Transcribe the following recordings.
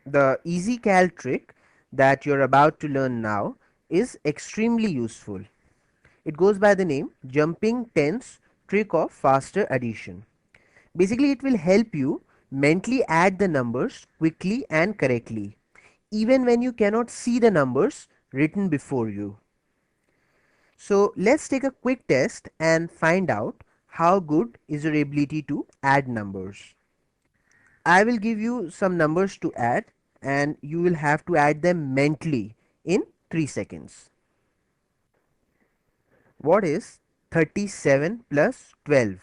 The EasyCal trick that you're about to learn now is extremely useful. It goes by the name jumping tens trick of faster addition. Basically, it will help you mentally add the numbers quickly and correctly, even when you cannot see the numbers written before you. So let's take a quick test and find out how good is your ability to add numbers. I will give you some numbers to add and you will have to add them mentally in 3 seconds. What is 37 plus 12?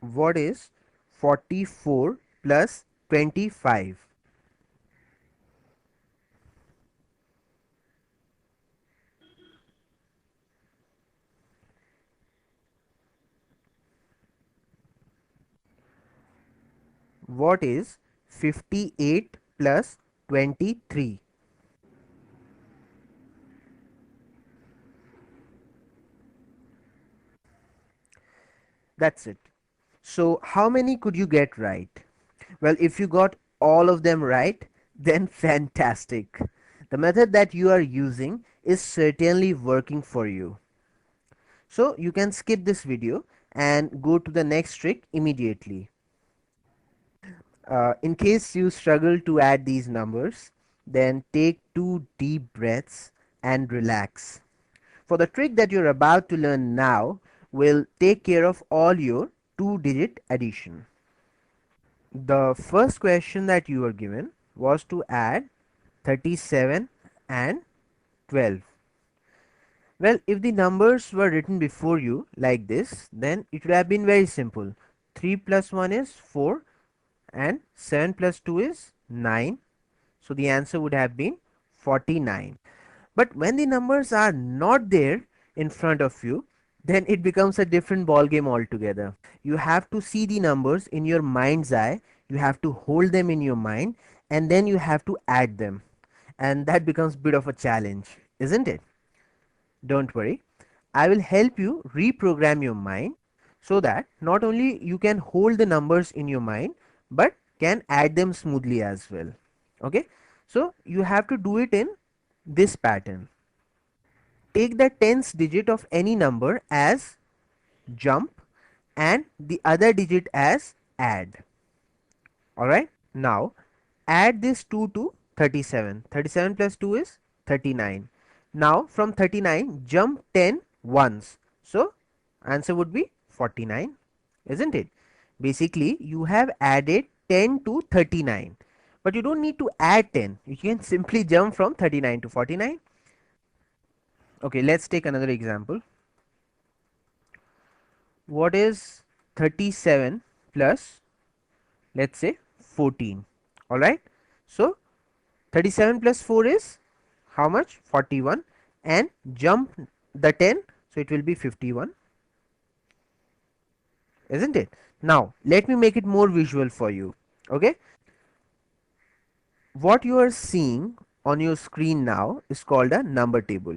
What is 44 plus 25? What is 58 plus 23? That's it. So how many could you get right? Well, if you got all of them right, then fantastic. The method that you are using is certainly working for you. So you can skip this video and go to the next trick immediately. In case you struggle to add these numbers, then take 2 deep breaths and relax. For the trick that you're about to learn now will take care of all your 2-digit addition. The first question that you were given was to add 37 and 12. Well, if the numbers were written before you like this, then it would have been very simple. 3 plus 1 is 4 and 7 plus 2 is 9. So the answer would have been 49. But when the numbers are not there in front of you, then it becomes a different ball game altogether. You have to see the numbers in your mind's eye, you have to hold them in your mind, and then you have to add them. And that becomes a bit of a challenge, isn't it? Don't worry, I will help you reprogram your mind so that not only you can hold the numbers in your mind, but can add them smoothly as well. Okay, so you have to do it in this pattern. Take the tens digit of any number as jump and the other digit as add. Alright, now add this 2 to 37. 37 plus 2 is 39. Now from 39 jump 10 once. So answer would be 49, isn't it? Basically you have added 10 to 39, but you don't need to add 10. You can simply jump from 39 to 49. Okay, let's take another example. What is 37 plus, let's say, 14? Alright, so 37 plus 4 is how much? 41, and jump the 10, so it will be 51, isn't it? Now let me make it more visual for you. Okay, what you are seeing on your screen now is called a number table.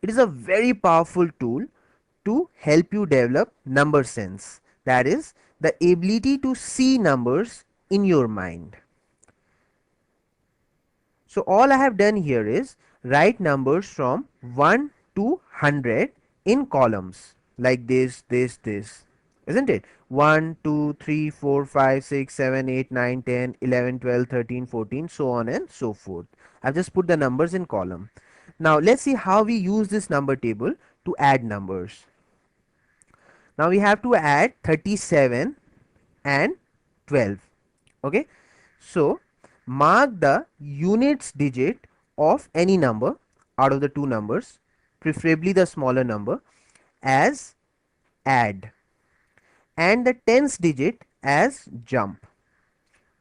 It is a very powerful tool to help you develop number sense, that is the ability to see numbers in your mind. So all I have done here is write numbers from 1 to 100 in columns like this, isn't it? 1, 2, 3, 4, 5, 6, 7, 8, 9, 10, 11, 12, 13, 14, so on and so forth. I've just put the numbers in column. Now let's see how we use this number table to add numbers. Now we have to add 37 and 12. Okay, so mark the units digit of any number out of the two numbers, preferably the smaller number, as add, and the tens digit as jump.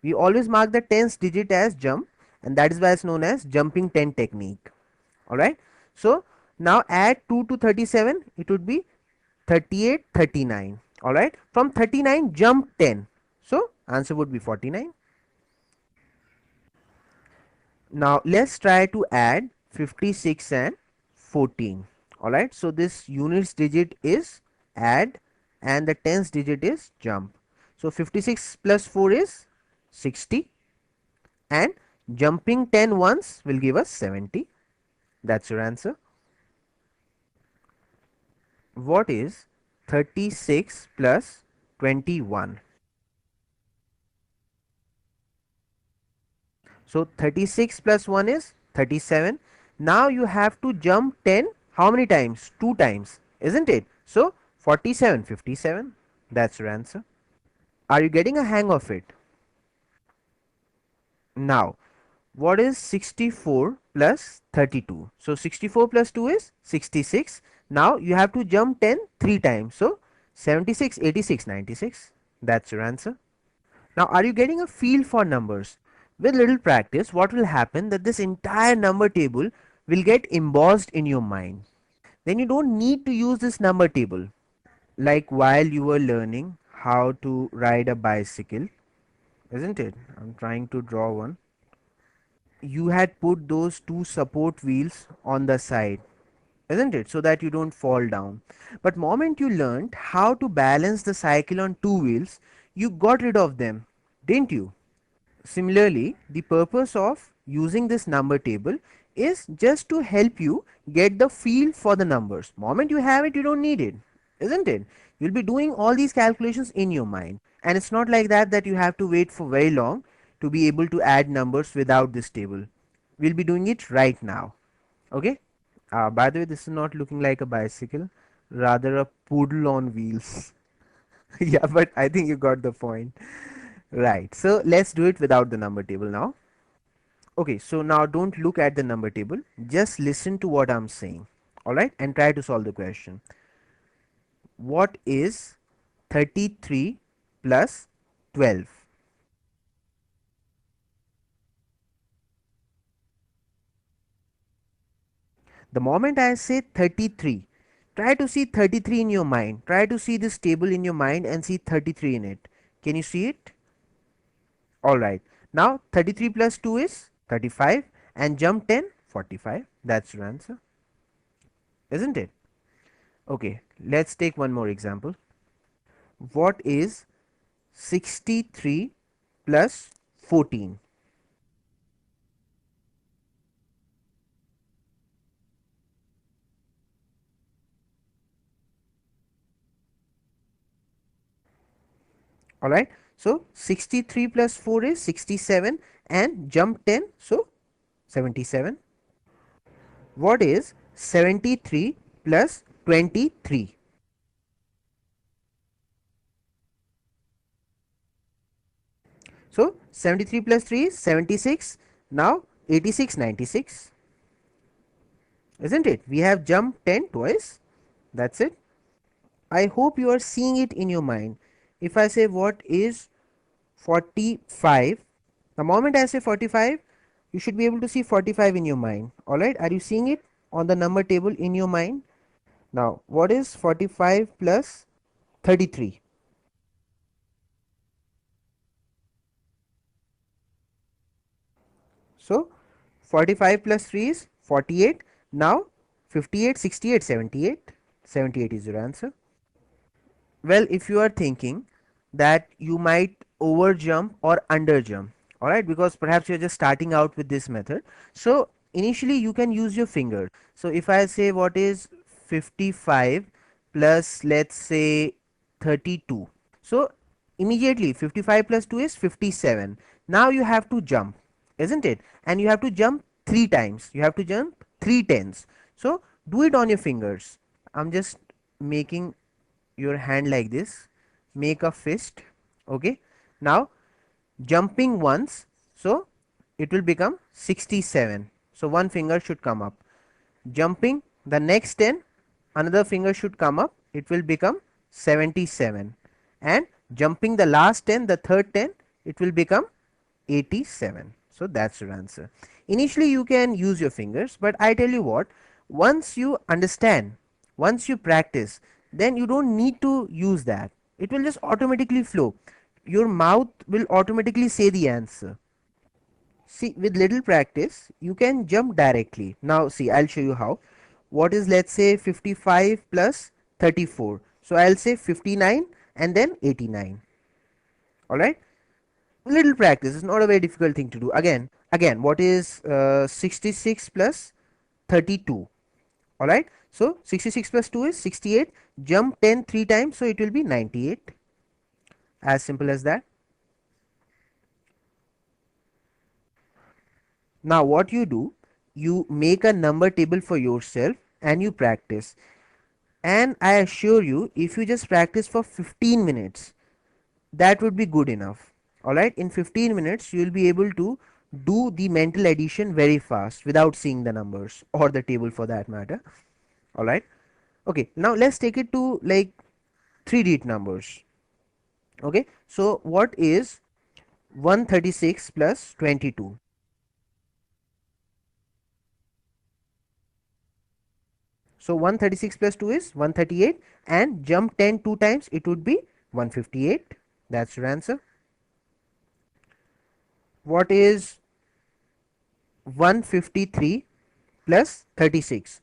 We always mark the tens digit as jump, and that is why it's known as jumping 10 technique. Alright, so now add 2 to 37, it would be 38, 39. Alright, from 39 jump 10, so answer would be 49. Now let's try to add 56 and 14. Alright, so this units digit is add and the tens digit is jump. So 56 plus 4 is 60 and jumping 10 once will give us 70. That's your answer. What is 36 plus 21? So 36 plus 1 is 37. Now you have to jump 10 how many times? 2 times, isn't it? So 47, 57. That's your answer. Are you getting a hang of it? Now, what is 64 plus 32? So 64 plus 2 is 66. Now you have to jump 10 3 times. So 76, 86, 96. That's your answer. Now, are you getting a feel for numbers? With little practice, what will happen that this entire number table will get embossed in your mind. Then you don't need to use this number table. Like while you were learning how to ride a bicycle, isn't it? I'm trying to draw one. You had put those two support wheels on the side, isn't it? So that you don't fall down. But moment you learned how to balance the cycle on two wheels, you got rid of them, didn't you? Similarly, the purpose of using this number table is just to help you get the feel for the numbers. Moment you have it, you don't need it, isn't it? You'll be doing all these calculations in your mind, and it's not like that you have to wait for very long to be able to add numbers without this table. We'll be doing it right now. Okay. By the way, this is not looking like a bicycle, rather a poodle on wheels. Yeah, but I think you got the point. Right, so let's do it without the number table now. Okay, so now don't look at the number table, just listen to what I'm saying, alright, and try to solve the question. What is 33 plus 12? The moment I say 33, try to see 33 in your mind. Try to see this table in your mind and see 33 in it. Can you see it? Alright, now 33 plus 2 is 35 and jump 10, 45. That's your answer, isn't it? Okay, let's take one more example. What is 63 plus 14? Alright, so 63 plus 4 is 67 and jump 10, so 77. What is 73 plus 23? So 73 plus 3 is 76. Now 86, 96. Isn't it? We have jumped 10 twice. That's it. I hope you are seeing it in your mind. If I say what is 45, the moment I say 45, you should be able to see 45 in your mind. Alright, are you seeing it on the number table in your mind? Now, what is 45 plus 33? So, 45 plus 3 is 48. Now, 58, 68, 78. 78 is your answer. Well, if you are thinking that you might over jump or under jump, alright, because perhaps you're just starting out with this method. So, initially you can use your fingers. So, if I say what is 55 plus let's say 32. So, immediately 55 plus 2 is 57. Now you have to jump, isn't it? And you have to jump 3 times. You have to jump 3 tens. So, do it on your fingers. I'm just making your hand like this, make a fist. Okay, now jumping once, so it will become 67. So one finger should come up. Jumping the next 10, another finger should come up, it will become 77. And jumping the last 10, the third 10, it will become 87. So that's your answer. Initially you can use your fingers, but I tell you what, once you understand, once you practice, then you don't need to use that. It will just automatically flow. Your mouth will automatically say the answer. See, with little practice, you can jump directly. Now see, I'll show you how. what is, let's say, 55 plus 34? So I'll say 59 and then 89. Alright, little practice, it's not a very difficult thing to do. Again, what is 66 plus 32? Alright, so 66 plus 2 is 68. Jump 10 three times, so it will be 98. As simple as that. Now what you do, you make a number table for yourself and you practice. And I assure you, if you just practice for 15 minutes, that would be good enough. Alright, in 15 minutes, you will be able to do the mental addition very fast without seeing the numbers or the table for that matter. Alright, okay, now let's take it to like 3-digit numbers. Okay, so what is 136 plus 22? So 136 plus 2 is 138, and jump 10 two times, it would be 158. That's your answer. What is 153 plus 36?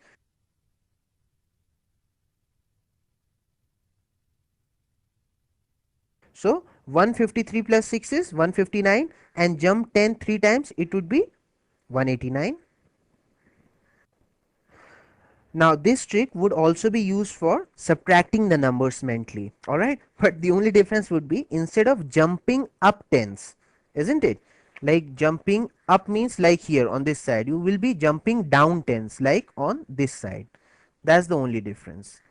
So 153 plus 6 is 159, and jump 10 three times, it would be 189. Now this trick would also be used for subtracting the numbers mentally, alright, but the only difference would be, instead of jumping up tens, isn't it, like jumping up means like here on this side, you will be jumping down tens like on this side. That's the only difference.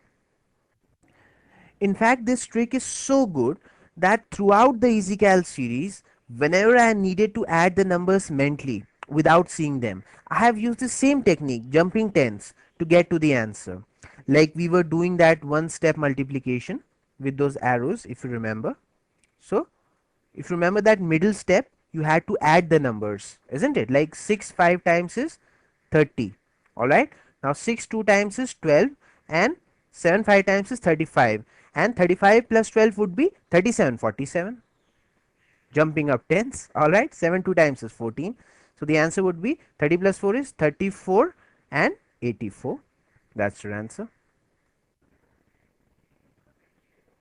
In fact, this trick is so good that throughout the EasyCal series, whenever I needed to add the numbers mentally without seeing them, I have used the same technique, jumping tens, to get to the answer. Like we were doing that one step multiplication with those arrows, if you remember. So, if you remember that middle step, you had to add the numbers, isn't it? Like 6 5 times is 30. Alright. Now 6 2 times is 12, and 7 5 times is 35. And 35 plus 12 would be 37, 47. Jumping up tens. Alright. 7 2 times is 14. So the answer would be 30 plus 4 is 34 and 84. That's your answer.